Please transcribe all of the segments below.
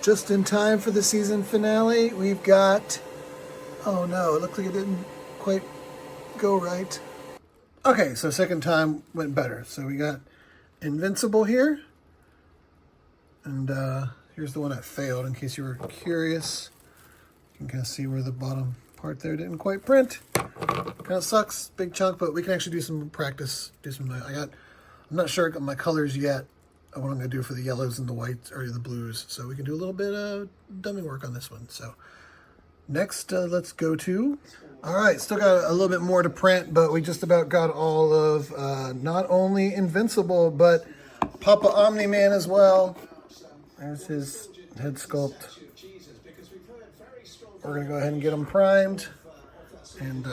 Just in time for the season finale, we've got... Oh no, it looks like it didn't quite go right. Okay, so second time went better. So we got Invincible here. And here's the one that failed, in case you were curious. You can kind of see where the bottom part there didn't quite print. Kind of sucks, big chunk, but we can actually do some practice. I'm not sure I got my colors yet of what I'm going to do for the yellows and the whites, or the blues. So we can do a little bit of dummy work on this one. So next, let's go to... All right, still got a little bit more to print, but we just about got all of not only Invincible, but Papa Omni-Man as well. There's his head sculpt. We're going to go ahead and get him primed and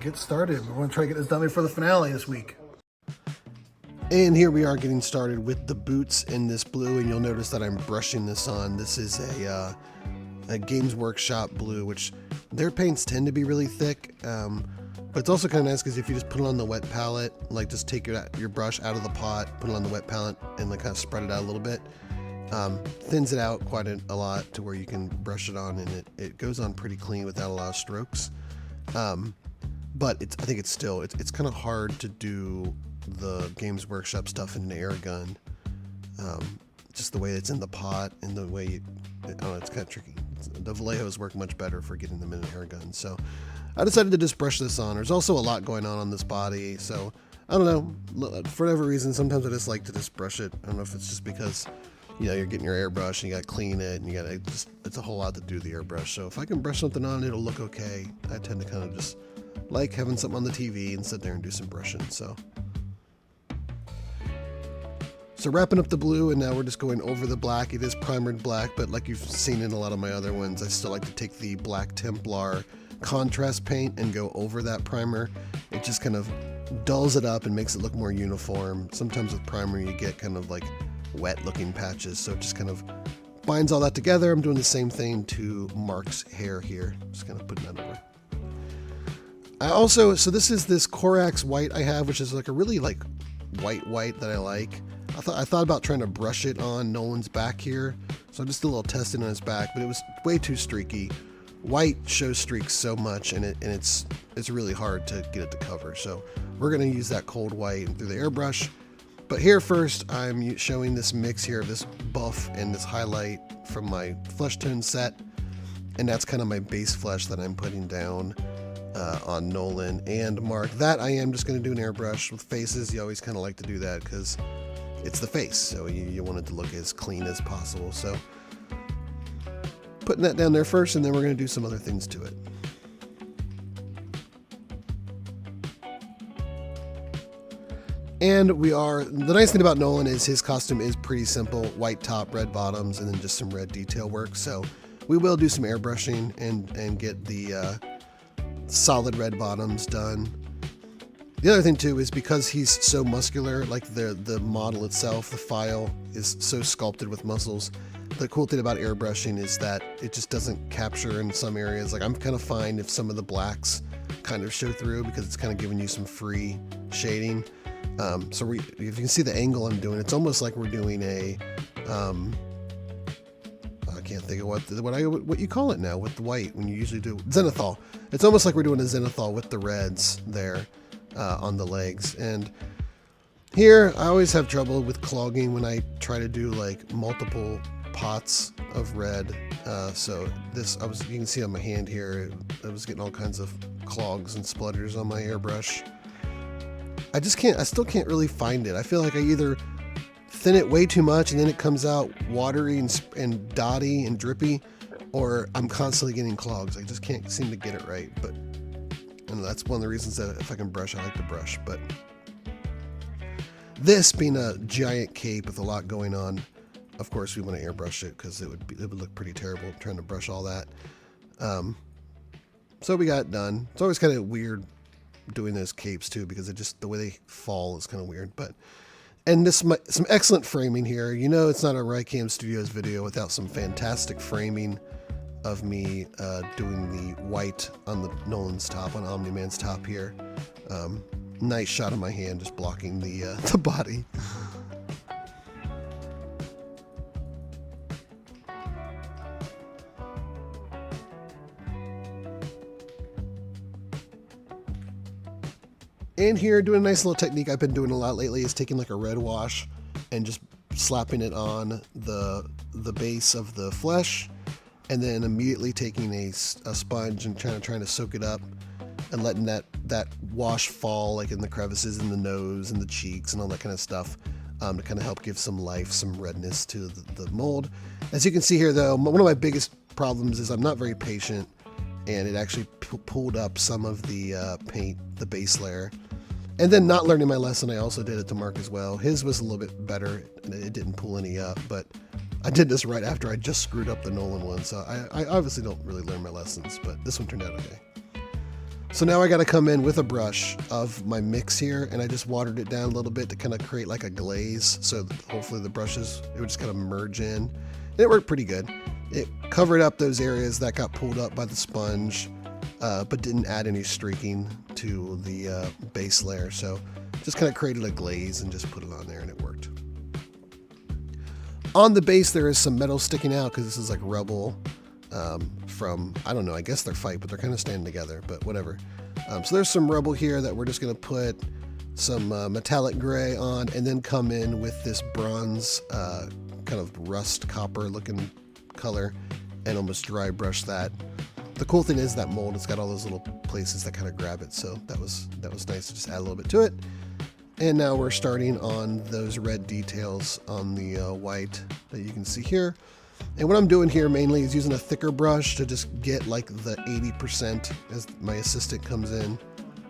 get started. We're going to try to get this dummy for the finale this week. And here we are getting started with the boots in this blue, and you'll notice that I'm brushing this on. This is a Games Workshop blue, which their paints tend to be really thick, but it's also kind of nice because if you just put it on the wet palette, like just take your brush out of the pot, put it on the wet palette, and like kind of spread it out a little bit, thins it out quite a lot to where you can brush it on, and it goes on pretty clean without a lot of strokes. But I think it's kind of hard to do the Games Workshop stuff in an air gun. Just the way it's in the pot and the way I don't know, it's kind of tricky. The Vallejos work much better for getting them in an air gun. So I decided to just brush this on. There's also a lot going on this body. So I don't know, for whatever reason, sometimes I just like to just brush it. I don't know if it's just because, you're getting your airbrush and you got to clean it and it's a whole lot to do the airbrush. So if I can brush something on, it'll look okay. I tend to kind of just like having something on the TV and sit there and do some brushing. So wrapping up the blue, and now we're just going over the black. It is primered black, but like you've seen in a lot of my other ones, I still like to take the Black Templar contrast paint and go over that primer. It just kind of dulls it up and makes it look more uniform. Sometimes with primer you get kind of like wet looking patches, so it just kind of binds all that together. I'm doing the same thing to Mark's hair here, just kind of putting that over. So this is this Corax white I have, which is like a really like white that I like. I thought about trying to brush it on Nolan's back here, so I just did a little testing on his back, but it was way too streaky. White shows streaks so much, and it's really hard to get it to cover. So we're going to use that cold white through the airbrush. But here first, I'm showing this mix here of this buff and this highlight from my flesh tone set, and that's kind of my base flesh that I'm putting down on Nolan and Mark. That I am just going to do an airbrush. With faces, you always kind of like to do that because it's the face, so you want it to look as clean as possible. So putting that down there first, and then we're going to do some other things to it. And the nice thing about Nolan is his costume is pretty simple: white top, red bottoms, and then just some red detail work. So we will do some airbrushing and get the solid red bottoms done. The other thing too is because he's so muscular, like the model itself, the file is so sculpted with muscles. The cool thing about airbrushing is that it just doesn't capture in some areas. Like I'm kind of fine if some of the blacks kind of show through because it's kind of giving you some free shading. So if you can see the angle I'm doing, it's almost like we're doing I can't think of what you call it now with the white when you usually do zenithal. It's almost like we're doing a zenithal with the reds there. On the legs. And here I always have trouble with clogging when I try to do like multiple pots of red. So you can see on my hand here, I was getting all kinds of clogs and splutters on my airbrush. I still can't really find it. I feel like I either thin it way too much and then it comes out watery and dotty and drippy, or I'm constantly getting clogs. I just can't seem to get it right. And that's one of the reasons that if I can brush, I like to brush. But this being a giant cape with a lot going on, of course we want to airbrush it because it would look pretty terrible trying to brush all that. So we got it done. It's always kind of weird doing those capes too because the way they fall is kind of weird. And some excellent framing here. It's not a Zez Studios video without some fantastic framing of me doing the white on the Nolan's top, on Omni-Man's top here. Nice shot of my hand just blocking the body. And here, doing a nice little technique I've been doing a lot lately is taking like a red wash and just slapping it on the base of the flesh, and then immediately taking a sponge and trying to soak it up and letting that wash fall like in the crevices in the nose and the cheeks and all that kind of stuff, to kind of help give some life, some redness to the mold. As you can see here though, one of my biggest problems is I'm not very patient, and it actually pulled up some of the paint, the base layer. And then not learning my lesson, I also did it to Mark as well. His was a little bit better, and it didn't pull any up, but I did this right after I just screwed up the Nolan one, so I obviously don't really learn my lessons, but this one turned out okay. So now I got to come in with a brush of my mix here, and I just watered it down a little bit to kind of create like a glaze, so hopefully the brushes, it would just kind of merge in. And it worked pretty good. It covered up those areas that got pulled up by the sponge, but didn't add any streaking to the base layer. So just kind of created a glaze and just put it on there, and it worked. On the base, there is some metal sticking out because this is like rubble from, I don't know, I guess they're fight, but they're kind of standing together, but whatever. So there's some rubble here that we're just going to put some metallic gray on, and then come in with this bronze kind of rust copper looking color and almost dry brush that. The cool thing is that mold, it's got all those little places that kind of grab it, so that was nice to just add a little bit to it. And now we're starting on those red details on the white that you can see here. And what I'm doing here mainly is using a thicker brush to just get like the 80% as my assistant comes in,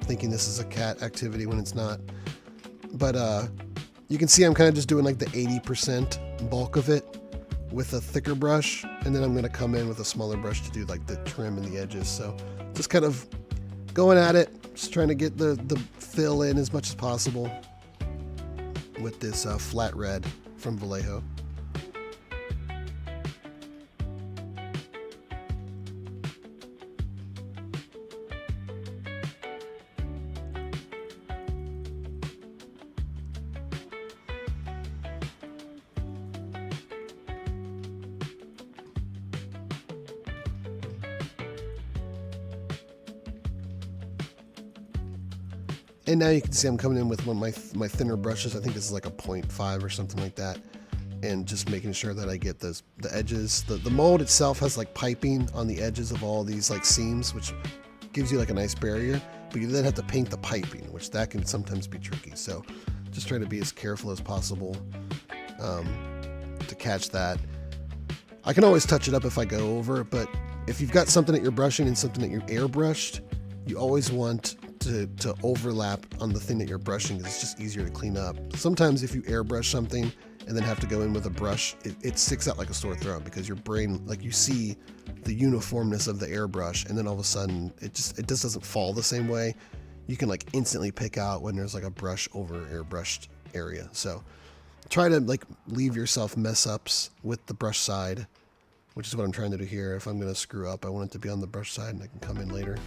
thinking this is a cat activity when it's not. But you can see I'm kind of just doing like the 80% bulk of it with a thicker brush, and then I'm going to come in with a smaller brush to do like the trim and the edges. So just kind of going at it, just trying to get the fill in as much as possible with this flat red from Vallejo. And now you can see I'm coming in with one of my thinner brushes. I think this is like a 0.5 or something like that. And just making sure that I get the edges. The mold itself has like piping on the edges of all these like seams, which gives you like a nice barrier. But you then have to paint the piping, which that can sometimes be tricky. So just try to be as careful as possible to catch that. I can always touch it up if I go over, but if you've got something that you're brushing and something that you airbrushed, you always want to overlap on the thing that you're brushing, because it's just easier to clean up. Sometimes if you airbrush something and then have to go in with a brush, it sticks out like a sore thumb, because your brain, like, you see the uniformness of the airbrush, and then all of a sudden it just doesn't fall the same way. You can like instantly pick out when there's like a brush over airbrushed area. So try to like leave yourself mess ups with the brush side, which is what I'm trying to do here. If I'm going to screw up, I want it to be on the brush side and I can come in later.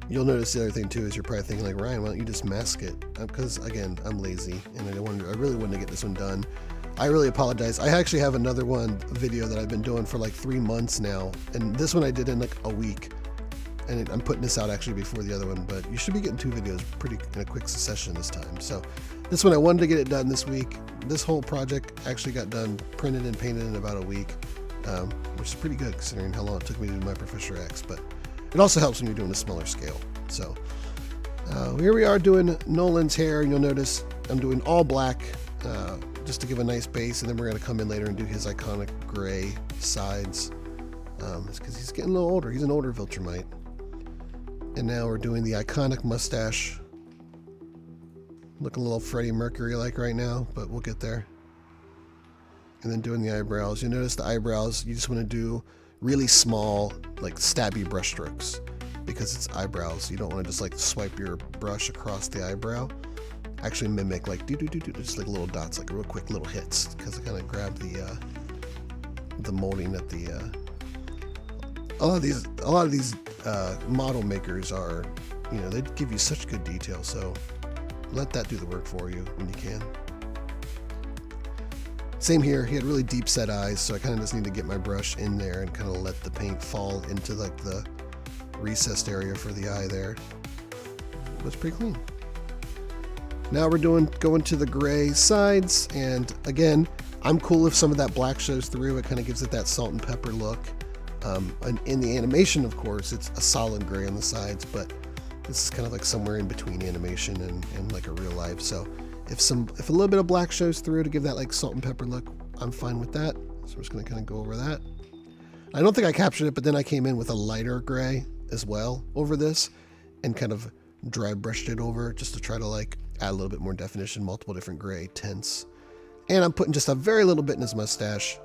You'll notice the other thing too is you're probably thinking like, Ryan, why don't you just mask it? Because again, I'm lazy and I really wanted to get this one done. I really apologize. I actually have another video that I've been doing for like 3 months now, and this one I did in like a week, and I'm putting this out actually before the other one, but you should be getting 2 videos pretty in a quick succession this time. So this one I wanted to get it done this week. This whole project actually got done, printed and painted in about a week, which is pretty good considering how long it took me to do my Professor X, but it also helps when you're doing a smaller scale. So here we are doing Nolan's hair. You'll notice I'm doing all black just to give a nice base, and then we're going to come in later and do his iconic gray sides. It's because he's getting a little older. He's an older Viltrumite. And now we're doing the iconic mustache. Looking a little Freddie Mercury-like right now, but we'll get there. And then doing the eyebrows. You'll notice the eyebrows, you just want to do really small, like stabby brush strokes, because it's eyebrows. You don't want to just like swipe your brush across the eyebrow. Actually mimic like just like little dots, like real quick little hits, because it kind of grab the molding at the a lot of these model makers are, you know, they give you such good detail, so let that do the work for you when you can. Same here, he had really deep set eyes, so I kind of just need to get my brush in there and kind of let the paint fall into like the recessed area for the eye there. It was pretty clean. Now we're going to the gray sides, and again, I'm cool if some of that black shows through. It kind of gives it that salt and pepper look. And in the animation, of course, it's a solid gray on the sides, but this is kind of like somewhere in between animation and like a real life. So if a little bit of black shows through to give that like salt and pepper look, I'm fine with that. So we're just gonna kind of go over that. I don't think I captured it, but then I came in with a lighter gray as well over this and kind of dry brushed it over just to try to like add a little bit more definition, multiple different gray tints. And I'm putting just a very little bit in his mustache.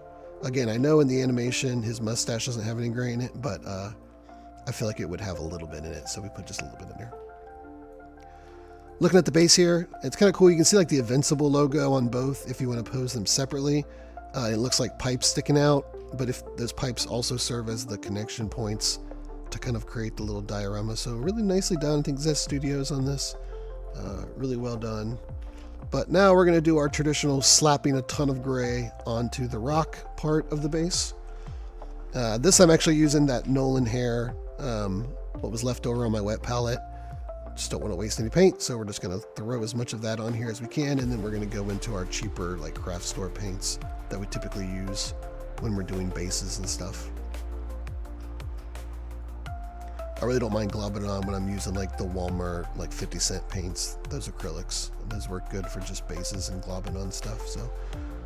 Again, I know in the animation his mustache doesn't have any gray in it, but I feel like it would have a little bit in it, so we put just a little bit in there. Looking at the base here, it's kind of cool. You can see like the Invincible logo on both if you want to pose them separately. It looks like pipes sticking out, but if those pipes also serve as the connection points to kind of create the little diorama. So really nicely done. I think Zez Studios on this. Really well done. But now we're going to do our traditional slapping a ton of gray onto the rock part of the base. This I'm actually using that Nolan hair, what was left over on my wet palette. Just don't want to waste any paint, so we're just going to throw as much of that on here as we can, and then we're going to go into our cheaper like craft store paints that we typically use when we're doing bases and stuff. I really don't mind globbing it on when I'm using like the Walmart like 50-cent paints, those acrylics. Those work good for just bases and globbing on stuff. So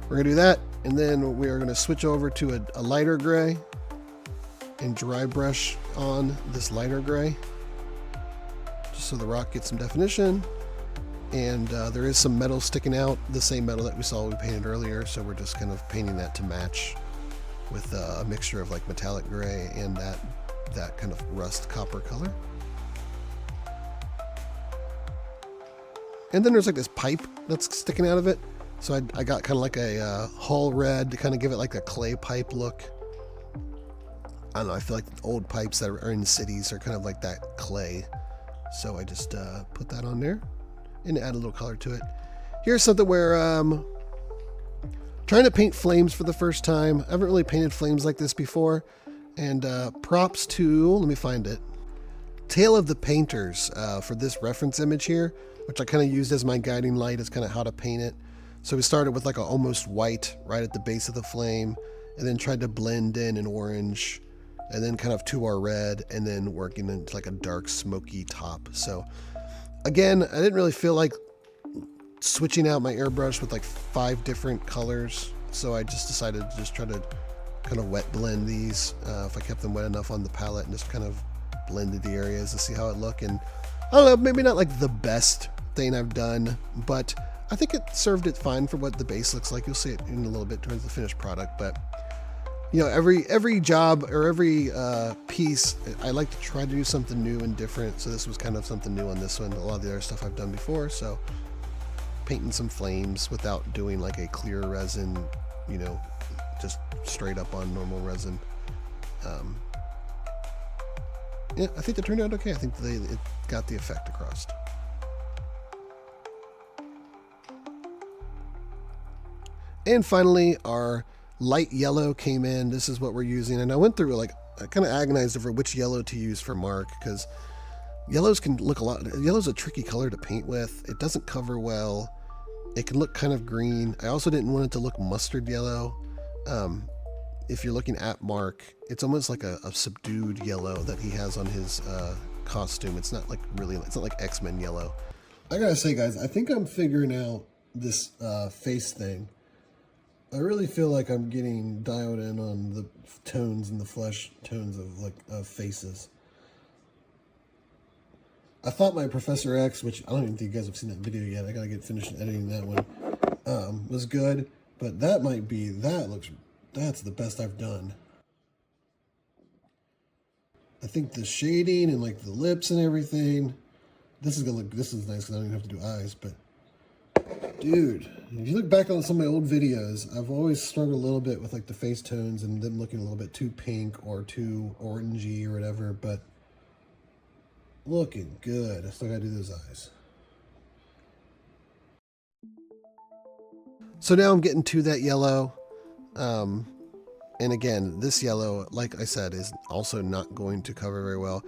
we're gonna do that, and then we are gonna switch over to a lighter gray and dry brush on this lighter gray, just so the rock gets some definition. And there is some metal sticking out, the same metal that we saw we painted earlier. So we're just kind of painting that to match with a mixture of like metallic gray and that kind of rust copper color. And then there's like this pipe that's sticking out of it. So I got kind of like a hull red to kind of give it like a clay pipe look. I don't know, I feel like old pipes that are in cities are kind of like that clay. So I just put that on there and add a little color to it. Here's something where trying to paint flames for the first time. I haven't really painted flames like this before. And props to, let me find it, Tale of the Painters for this reference image here, which I kind of used as my guiding light as kind of how to paint it. So we started with like a almost white right at the base of the flame, and then tried to blend in an orange, and then kind of to our red, and then working into like a dark smoky top. So again, I didn't really feel like switching out my airbrush with like 5 different colors. So I just decided to just try to kind of wet blend these if I kept them wet enough on the palette, and just kind of blended the areas to see how it looked. And I don't know, maybe not like the best thing I've done, but I think it served it fine for what the base looks like. You'll see it in a little bit towards the finished product, but you know, every job or every piece, I like to try to do something new and different. So this was kind of something new on this one. A lot of the other stuff I've done before. So painting some flames without doing like a clear resin, you know, just straight up on normal resin. Yeah, I think it turned out okay. I think it got the effect across. And finally, our light yellow came in. This is what we're using. And I went through, like, I kind of agonized over which yellow to use for Mark, because yellows can look a lot. Yellow's a tricky color to paint with. It doesn't cover well. It can look kind of green. I also didn't want it to look mustard yellow. If you're looking at Mark, it's almost like a subdued yellow that he has on his costume. It's not like really, it's not like X-Men yellow. I gotta say, guys, I think I'm figuring out this face thing. I really feel like I'm getting dialed in on the tones and the flesh tones of like faces. I thought my Professor X, which I don't even think you guys have seen that video yet. I gotta get finished editing that one. Was good, but that might be, that's the best I've done. I think the shading and like the lips and everything. This is nice because I don't even have to do eyes, but dude, if you look back on some of my old videos, I've always struggled a little bit with like the face tones and them looking a little bit too pink or too orangey or whatever, but looking good. I still gotta do those eyes. So now I'm getting to that yellow. And again, this yellow, like I said, is also not going to cover very well.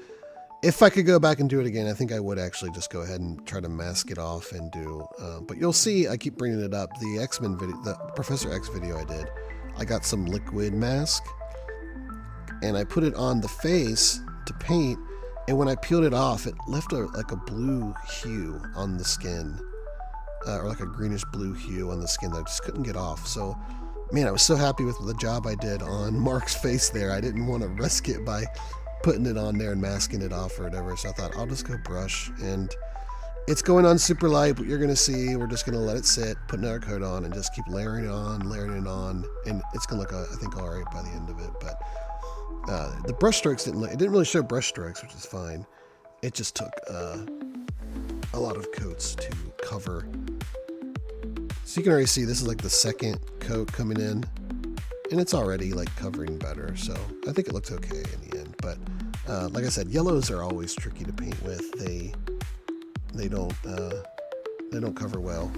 If I could go back and do it again, I think I would actually just go ahead and try to mask it off and do. But you'll see, I keep bringing it up. The X-Men video, the Professor X video I did, I got some liquid mask, and I put it on the face to paint. And when I peeled it off, it left like a blue hue on the skin, or like a greenish blue hue on the skin that I just couldn't get off. So, man, I was so happy with the job I did on Mark's face there. I didn't want to risk it by putting it on there and masking it off or whatever. So I thought I'll just go brush, and it's going on super light. But you're going to see, we're just going to let it sit, put another coat on, and just keep layering it on, and it's going to look, I think, all right by the end of it. But the brush strokes it didn't really show brush strokes, which is fine. It just took a lot of coats to cover. So you can already see this is like the second coat coming in, and it's already like covering better. So I think it looks okay in the end. But like I said, yellows are always tricky to paint with. They don't cover well.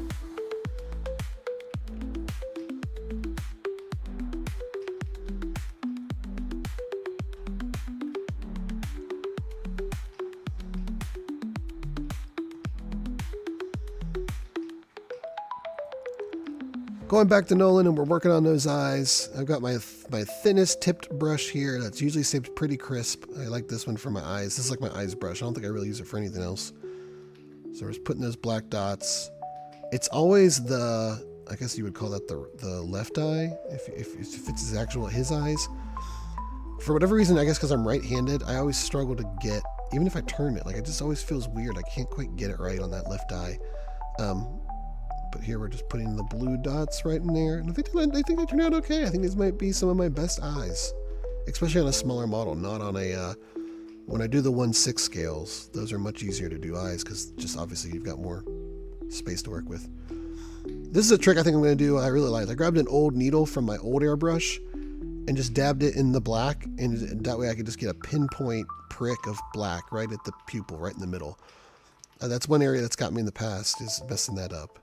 Going back to Nolan, and we're working on those eyes. I've got my thinnest tipped brush here. That's usually shaped pretty crisp. I like this one for my eyes. This is like my eyes brush. I don't think I really use it for anything else. So we're just putting those black dots. It's always the, I guess you would call that the left eye, if it's his eyes. For whatever reason, I guess because I'm right-handed, I always struggle to get, even if I turn it, like it just always feels weird. I can't quite get it right on that left eye. But here we're just putting the blue dots right in there. And I think they turned out okay. I think these might be some of my best eyes, especially on a smaller model, not on a, when I do the 1/6 scales, those are much easier to do eyes because just obviously you've got more space to work with. This is a trick I think I'm going to do. I really like. I grabbed an old needle from my old airbrush and just dabbed it in the black, and that way I could just get a pinpoint prick of black right at the pupil, right in the middle. That's one area that's got me in the past, is messing that up.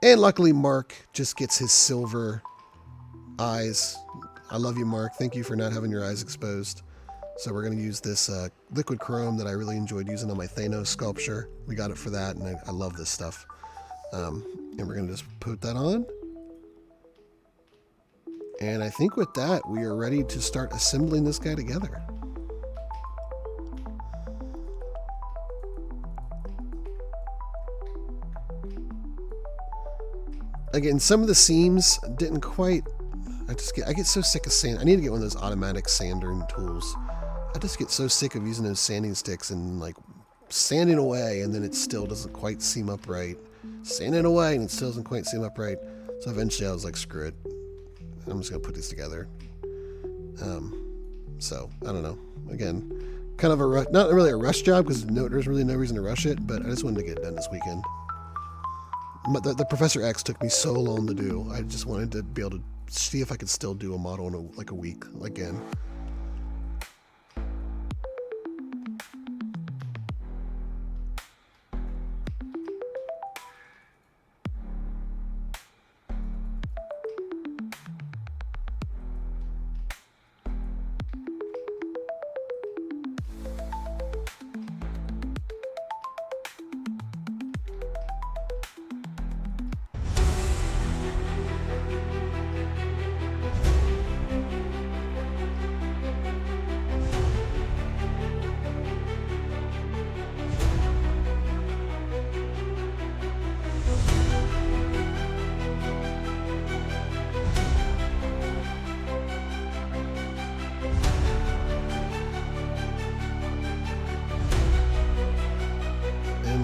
And luckily, Mark just gets his silver eyes. I love you, Mark. Thank you for not having your eyes exposed. So we're going to use this liquid chrome that I really enjoyed using on my Thanos sculpture. We got it for that, and I love this stuff. And we're going to just put that on. And I think with that, we are ready to start assembling this guy together. Again, some of the seams didn't quite, I get so sick of sand. I need to get one of those automatic sanding tools. I just get so sick of using those sanding sticks and like sanding away, and then it still doesn't quite seam up right. Sanding away and it still doesn't quite seam up right. So eventually I was like, screw it. I'm just gonna put these together. So I don't know. Again, kind of a not really a rush job because there's really no reason to rush it, but I just wanted to get it done this weekend. The Professor X took me so long to do. I just wanted to be able to see if I could still do a model in like a week again.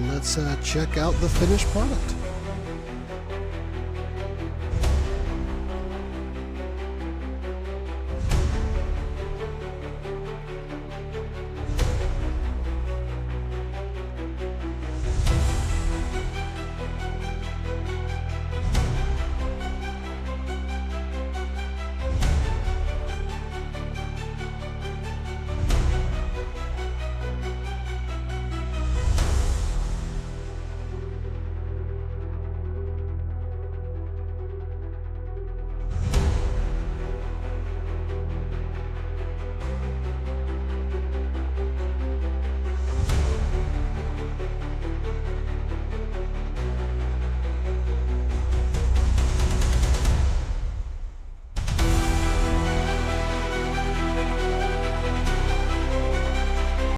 Let's check out the finished product.